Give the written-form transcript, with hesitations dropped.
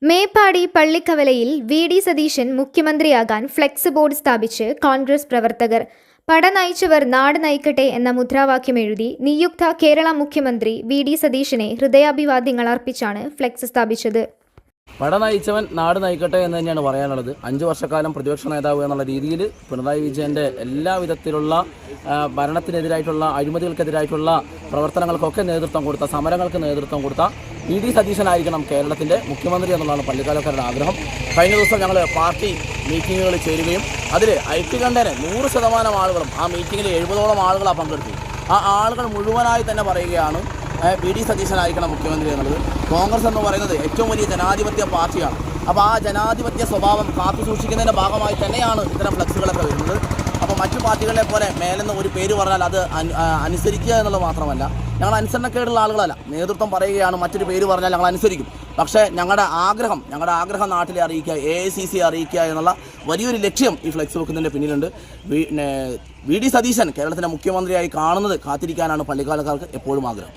മേപ്പാടി പള്ളിക്കവലയിൽ വി.ഡി. സതീശൻ മുഖ്യമന്ത്രിയാകാൻ flex board സ്ഥാപിച്ച് കോൺഗ്രസ് പ്രവർത്തകർ. പട നയിച്ചവർ നാട് നയിക്കട്ടെ എന്ന മുദ്രാവാക്യമെഴുതി നിയുക്ത കേരള മുഖ്യമന്ത്രി വി.ഡി. സതീശനെ ഹൃദയാഭിവാദ്യങ്ങൾ അർപ്പിച്ചാണ് ഫ്ലെക്സ് സ്ഥാപിച്ചത്. പട നയിച്ചവൻ നാട് നയിക്കട്ടെ എന്ന് തന്നെയാണ് പറയാനുള്ളത്. 5 വർഷക്കാലം പ്രതിപക്ഷ നേതാവ് എന്നുള്ള രീതിയിൽ പിണറായി വിജയൻ്റെ എല്ലാവിധത്തിലുള്ള ഭരണത്തിനെതിരായിട്ടുള്ള അഴിമതികൾക്കെതിരായിട്ടുള്ള പ്രവർത്തനങ്ങൾക്കൊക്കെ നേതൃത്വം കൊടുത്ത, സമരങ്ങൾക്ക് നേതൃത്വം കൊടുത്ത വി.ഡി. സതീശനായിരിക്കണം കേരളത്തിൻ്റെ മുഖ്യമന്ത്രി എന്നുള്ളതാണ് പള്ളിക്കാലക്കാരുടെ ആഗ്രഹം. കഴിഞ്ഞ ദിവസം ഞങ്ങൾ പാർട്ടി മീറ്റിങ്ങുകൾ ചേരുകയും അതിൽ ഐക്യകണ്ഠേന 100% ആളുകളും ആ മീറ്റിങ്ങിൽ 70ഓളം ആളുകളാണ് പങ്കെടുത്തത്. ആ ആളുകൾ മുഴുവനായി തന്നെ പറയുകയാണ് വി.ഡി. സതീശനായിരിക്കണം മുഖ്യമന്ത്രി എന്നുള്ളത്. കോൺഗ്രസ് എന്ന് പറയുന്നത് ഏറ്റവും വലിയ ജനാധിപത്യ പാർട്ടിയാണ്. അപ്പോൾ ആ ജനാധിപത്യ സ്വഭാവം കാത്തു സൂക്ഷിക്കുന്നതിൻ്റെ ഭാഗമായി തന്നെയാണ് ഇത്തരം ഫ്ലക്സുകളൊക്കെ വരുന്നത്. അപ്പോൾ മറ്റു പാർട്ടികളെ പോലെ മേലെന്ന് ഒരു പേര് പറഞ്ഞാൽ അത് അനുസരിക്കുക എന്നുള്ളത് മാത്രമല്ല, ഞങ്ങൾ അനുസരണക്കേടുള്ള ആളുകളല്ല. നേതൃത്വം പറയുകയാണ് മറ്റൊരു പേര് പറഞ്ഞാൽ ഞങ്ങൾ അനുസരിക്കും. പക്ഷേ ഞങ്ങളുടെ ആഗ്രഹം നാട്ടിലെ അറിയിക്കുക, AICC അറിയിക്കുക എന്നുള്ള വലിയൊരു ലക്ഷ്യം ഈ ഫ്ലെക്സ് വെക്കുന്നതിൻ്റെ പിന്നിലുണ്ട്. വി.ഡി. സതീശൻ കേരളത്തിൻ്റെ മുഖ്യമന്ത്രിയായി കാണുന്നത് കാത്തിരിക്കാനാണ് പള്ളിക്കാലക്കാർക്ക് എപ്പോഴും ആഗ്രഹം.